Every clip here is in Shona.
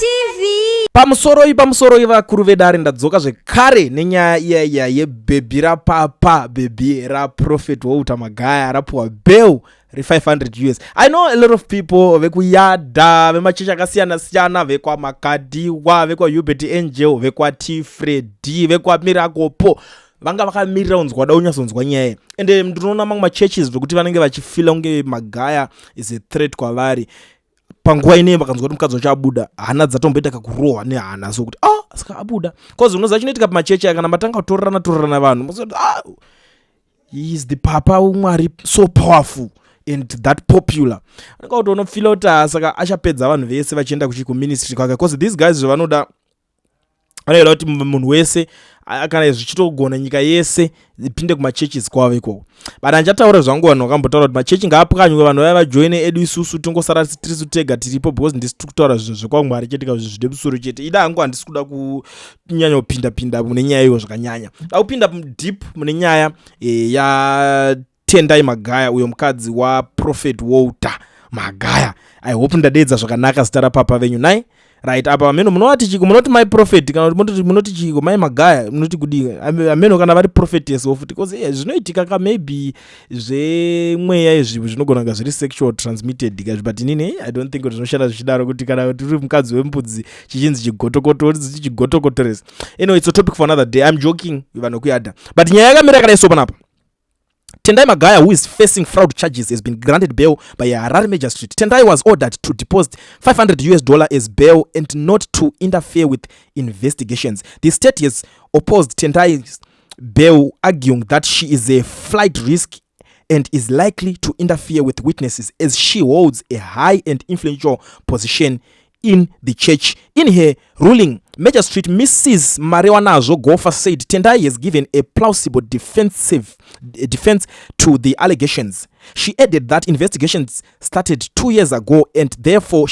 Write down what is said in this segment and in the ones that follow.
TV. Pamusoro vakuru vedare ndadzoka zvekare nenyaya yebhebhi rapapa, bhebhi raProfit Walter Magaya rapuwa bail re$500 US. I know a lot of people vekuyada vemachechi akasiyana-siyana, vekwamakadiwa, vekwaHubert Angel, vekwat Freddy, vekwamirakopo vanga vakamirira unzwa wada unyasonzwa nyaya. Ende ndinoona mamwe machurches zvekuti vanenge vachifila unge Magaya is a threat kwavari. Panguva ine vakanzwa kuti mukadzi wacho abuda, hana dzatomboita kakurohwa nehana, so kuti saka abuda. Cause unoziva chinoitika pamachechi kana matanga kutorerana vanhu, muzoti he is the papa umwari so powerful and that popular. Anenge kuti unofila kuti saka achapedza vanhu vese vachienda kuministry kwake, because these guys zvavanoda vanoda kuti munhu wese kana zvichitogona nyika yese ipinde kumachurches kwavo ikoko. But handichataura zvangu vanhu vakambotaura kuti machechi ngaapwanywe, vanhu vaya vajoine edu isusu tongosara tirisu tega tiripo, because ndisi tiri kutaura zvinhu zvekwamwari chete kana zvide musoro chete. Ida hangu handisi kuda kunyanya kupinda mune nyaya iyo zvakanyanya. Da kupinda deep mune nyaya ya Tendai Magaya, uyo mukadzi waProfit Walter Magaya. I hope ndadedza zvakanaka zita rapapa venyu nai. Right, apa ameno munoti chiko, munoti my prophet kana munoti chiko my Magaya, munoti kudi ameno kana vari prophetess of, because zvinoitika ka maybe zvemweya izvi zvinogona nga zviri sexual transmitted ka, but inini I don't think kuti zvinoshanda zvichidaro kuti kana tiri mukadzi wembudzi chichinzi chigotokotoresa. Anyway, it's a topic for another day. I'm joking vanhu kuyada, but nyaya yakamira kana iso panapa. Tendai Magaya, who is facing fraud charges, has been granted bail by a Harare magistrate. Tendai was ordered to deposit $500 US as bail and not to interfere with investigations. The state has opposed Tendai's bail, arguing that she is a flight risk and is likely to interfere with witnesses as she holds a high and influential position in the church. In her ruling, Magistrate Mrs. Marijuana Zogofa said Tendai has given a plausible defense to the allegations. She added that investigations started 2 years ago and therefore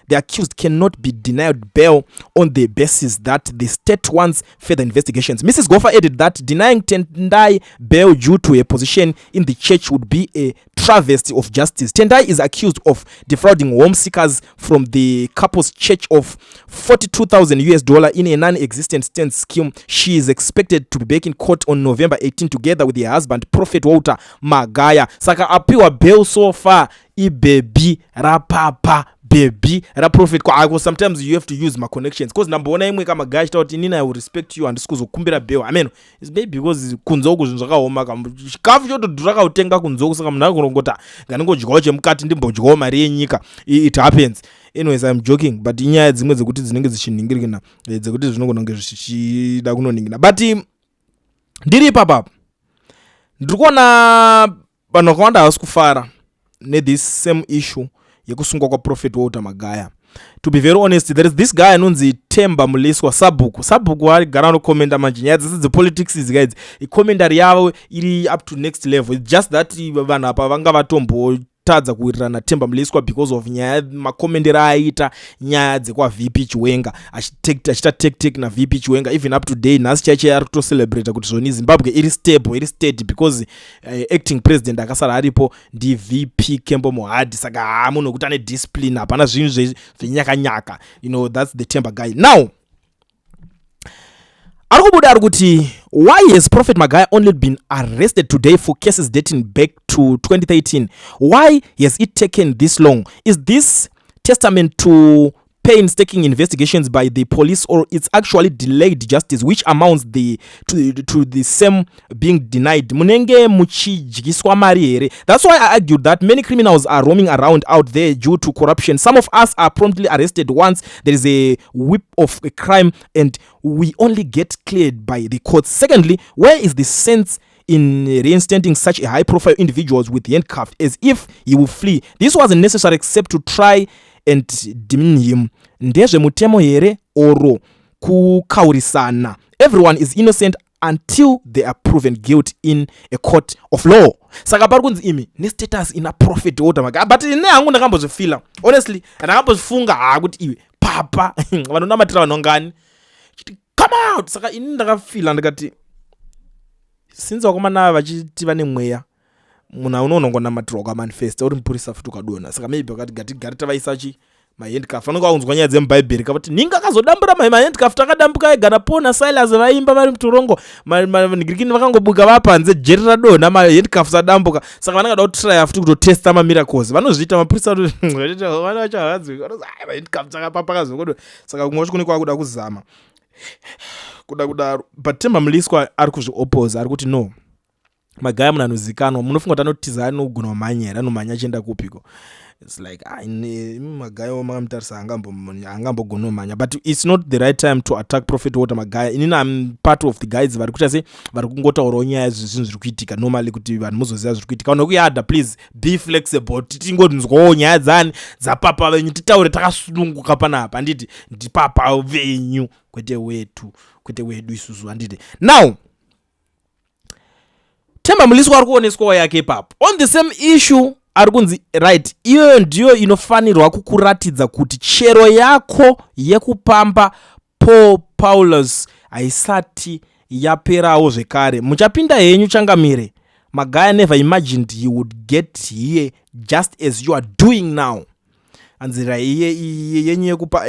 the accused cannot be denied bail on the basis that the state wants further investigations. Mrs. Gofa added that denying Tendai bail due to a position in the church would be a travesty of justice. Tendai is accused of defrauding home seekers from the couple's church of $42,000 US in a non-existent stand scheme. She is expected to be back in court on November 18 together with her husband, Prophet Walter Magaya. Saka apiwa bail so far, ibebi rapapa baby raProfit kwa. Sometimes you have to use my connections, because number one imwe kama guy chitauti nina I will respect you and sikuzokumbira bail. I mean it's maybe because kunzoku zvinhu zvakaoma kama chikafu chotodhura utenga kunzoku, saka munhu akurongota nganingodyawo chemukati ndimbodyawo mari yenyika. It happens. Anyways, I'm joking, but inyaya dzimwe dzekuti dzinenge dzichiningirikana dzekuti zvinogona kunge zvichida kunoningina. But ndiri ipapa ndiri kuona vanhu vakawanda havasi kufara this same issue yekusungwa kwaProfit Walter Magaya. To be very honest, there is this guy anonzi Temba Muliswa Sabuku arigara anokomenda manje nyaya dzese dzepolitics idzi guys. Icommentary yavo iri up to next level. It's just that vanhu apa vanga vatombotadza kuwirirana Temba Muliswa because of nyaya makomendero aita nyaya dzekwa VP Chiwenga achita take na VP Chiwenga. Even up to day nhasi chaiche ari kutocelebrate kuti zvoni Zimbabwe iri stable, iri steady because acting president akasara aripo ndi VP Kembo Mohadi. Saka munhu kuti ane discipline, hapana zvinhu zvenyaka. You know, that's the Temba guy. Now arikubuda arikuti, why has Prophet Magaya only been arrested today for cases dating back to 2013? Why has it taken this long? Is this testament to painstaking investigations by the police, or it's actually delayed justice, which amounts to the same being denied? Munenge muchijikiswa mari here. That's why I argued that many criminals are roaming around out there due to corruption. Some of us are promptly arrested once there is a whip of a crime and we only get cleared by the courts. Secondly, where is the sense in reinstating such a high-profile individuals with handcuffed as if he will flee? This wasn't necessary except to try and demean him. Ndezve mutemo here oro kukaurisana? Everyone is innocent until they are proven guilty in a court of law. Saka pari kunzi imi ne status ina Prophet Walter Magaya, but ine hangu ndakambozvifila honestly, ndakambozvifunga kuti iwe papa vanhu namatira vanhu ngani come out. Saka ini ndakafila ndikati since wakomana vachiti vane mweya munhu unonongona matirwa kwa manifest uri mpurisa futi ukadona. Saka maybe wakati gari tavaisa mahandcuff anonga aunzwa nyaya dzemubhaibheri kuti ninga akazodambura mahandcuff takadambuka ega Paul naSilas vaimba vari mutorongo manhingirikini vakangobuka vapanze jeri radonha mahandcuffs adambuka saka vanangada kutraya futi kutotesta mamiracles vanozviita mapurisa mahandcuffs takapapakazokodo saka kumwe chikuni kwakuda kuzama kuda but Temba Mliswa ari kuzvioppose ari kuti no Magaya munhu anozikanwa munofunga kuti anotiza anogona kumhanya here anomhanya achienda kupiko. It's like Magaya mamutarisa angambogona kumhanya, but it's not the right time to attack Prophet Walter Magaya. Inini I'm part of the guys vari kuita se vari kungotaurawo nyaya zvinhu zviri kuitika normally kuti vanhu muzoziva zviri kuitika. Kana kuyada please be flexible, tingodinzwawo nyaya dzani dzapapa venyu titaure takasununguka panapa, handiti ndipapa venyu kwete wedu isusu, handiti. Now Temba Mliswa ari kuoneswawo yake ipapo on the same issue ari kunzi right, iyo ndiyo inofanirwa kukuratidza kuti chero yako yekupamba Paulus haisati yaperawo zvekare. Muchapinda henyu changamire. Magaya never imagined he would get here just as you are doing now. Anzira yenyu yekupa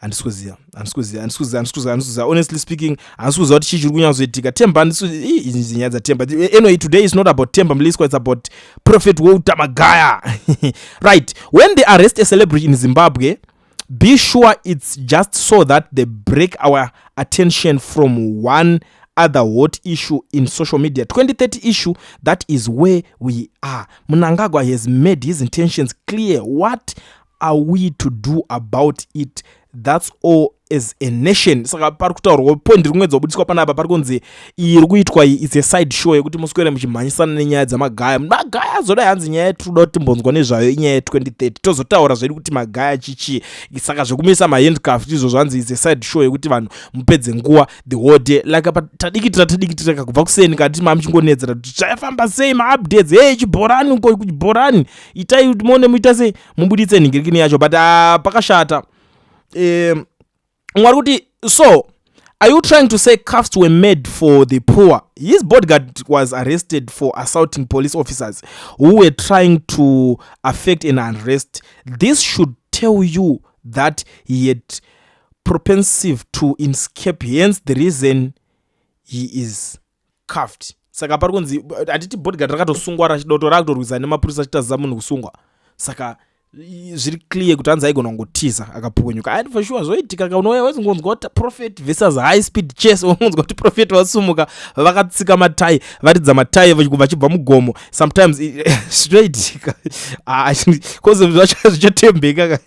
andisikuziva honestly speaking andisikuziva kuti chii chiri kunyatsoitika. Temba izi nyaya dzaTemba. Anyway, today is not about Temba Mliswa, it's about Prophet Walter Magaya. Right, when they arrest a celebrity in Zimbabwe, be sure it's just so that they break our attention from one other hot issue in social media. 2030 issue, that is where we are. Mnangagwa has made his intentions clear. What are we to do about it? That's all as a nation. Saka pari kutaurwa point rimwe dzobudiswa panapa pari kunzi iri kuitwa it's a side show yekuti muswere muchimhanyisana nenyaya dzamagaya. Magaya azoda hanzi nyaya yetinoda kuti mbonzwa nezvayo inyaya ye2030 tozotaura zvedu kuti magaya chichi. Saka zvekumisa mahandcuff izvo zvanzi it's a side show yekuti vanhu mupedze nguva the whole day. Like tadikitira kubva kuseni kati mamuchingonedzera kuti zvafamba sei maupdates. Hey, chibhorani uko kuchibhorani itai kuti muone muita sei mubuditse nhingirikini yacho, but pakashata. So, are you trying to say cuffs were made for the poor? His bodyguard was arrested for assaulting police officers who were trying to affect an arrest. This should tell you that he had propensive to escape, hence the reason he is cuffed. Saka pari kunzi atiti bodyguard rakatosungwa rachidoto rakutorwisa nemapurisa achitaziza munhu kusungwa. Saka zviri clear kuti hanzi aigona kungotiza akapunyuka. And for sure zoitika kaunouya wezingonzwa kuti Prophet versus high speed chase, ungonzwa kuti Prophet wasumuka vakatsika matai varidza matai vachibva mugomo. Sometimes zvinoitika cause zvichatembeka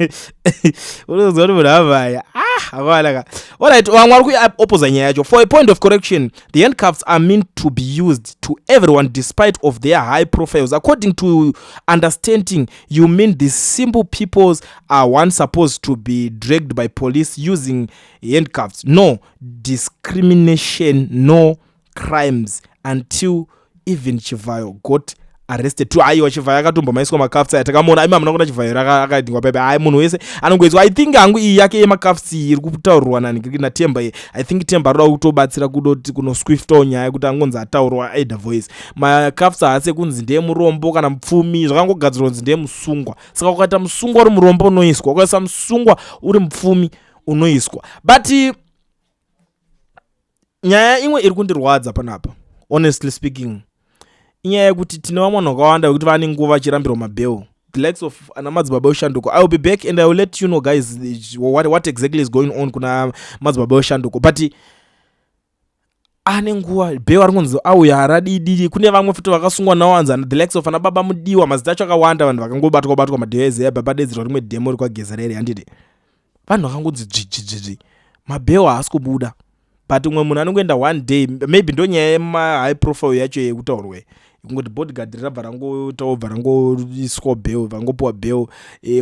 unonzwa kuti munhu avaya akalaka. Alright, vamwe vari kuopposa nyaya yacho. For a point of correction, the handcuffs are meant to be used to everyone despite of their high profiles. According to understanding, you mean these simple peoples are one supposed to be dragged by police using handcuffs. No discrimination, no crimes until even Chivayo got arrested too. Aiwa Chivayo akatomba maiswa macuffs aya takamona aima muna kuda Chivayo akadingwa pepe. Ai munhu wese anongoizwa. I think hangu iyi yake yemacuffs iri kutaurwa na Temba. I think Temba roda kutobatsira kudoti kuno swiftawo nyaya kuti angonzi ataurwa either voice. Macuffs haase kunzi ndiye murombo kana mupfumi, zvakangogadzirwa kunzi ndiye musungwa. Saka ukaita musungwa uri murombo unoiswa, ukaisa musungwa uri mupfumi unoiswa. But nyaya imwe iri kundirwadza panapa, honestly speaking, inyaya yekuti tine vamwe vanhu vakawanda kuti vane nguva vachirambirwa mabheo. The likes of Madzibaba Shanduko. I will be back and I will let you know guys what exactly is going on kuna Madzibaba Shanduko. But ane nguva bheo ari kunzi auya haradidi. Kune vamwe futi vakasungwa nawanza the likes of Anababa Mudiwa, mazita acho akawanda vanhu vakangobatwa madheo eze babadedzerwa rimwe demo ri kwagezerere, handiti vanhu vakangodzi dzvi mabheo haasi kubuda. But umwe munhu anongoenda one day, maybe ndo nyaya yema high profile yacho yekutaurwe kungoti bodyguard rabva rangoiswa bheo, vangopiwa bheo.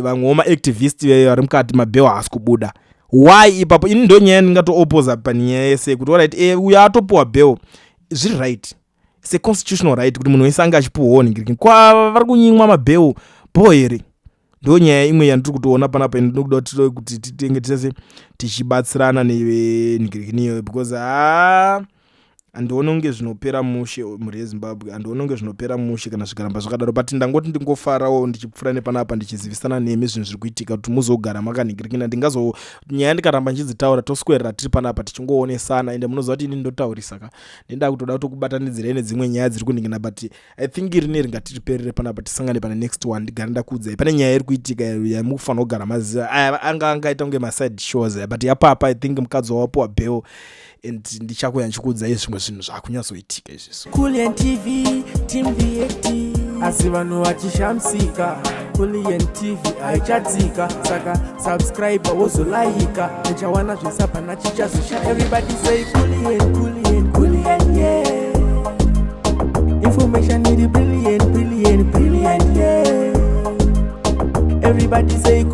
Vamwewo maactivist vari mukati mabheo haasi kubuda. Why ipapo? Ini ndo nyaya ndingatoopposa panyaya yese kuti alright, uyo atopiwa bheo zviri right, it's a constitutional right kuti munhu wese anga achipiwawo nhingirikini. Kwa vari kunyimwa mabheo bho here, ndo nyaya imwe yandiri kutoona panapa ndinokuda kuti titenge tese tichibatsirana nenhingirikini iyoyo, because andiona unge zvinopera mushe mhuri yeZimbabwe, andiona unge zvinopera mushe kana zvikaramba zvakadaro, but ndangoti ndingofarawo ndichipfuura nepanapa ndichizivisana nemi zvinhu zviri kuitika kuti muzogara makanhingirikina. Nyaya ndikaramba nchidzitaura toswedera tiri panapa tichingoonesana, ende munoziva kuti ini ndotaurisa ka ndenda kutoda kutokubatanidzira nedzimwe nyaya dziri kuningina, but I think iri neringatiperere panapa tisangane pane next one. Ndigara ndakuudzai pane nyaya iri kuitika yamukufanira kugara maziva, angaita kunge maside shows, but yapapa I think mukadzi wawapiwa bail and ndichakuya ndichikuudzai zvimwe zvinhu zvakunyatsoitika izvizvo. Kulian TV team VAT asi vanhu vachishamsika. Kulian TV haichadzika, saka subscribe wozolaika, nechawana zvisapana chichazosha. Everybody say Kulian yeah. Information is brilliant yeah. Everybody say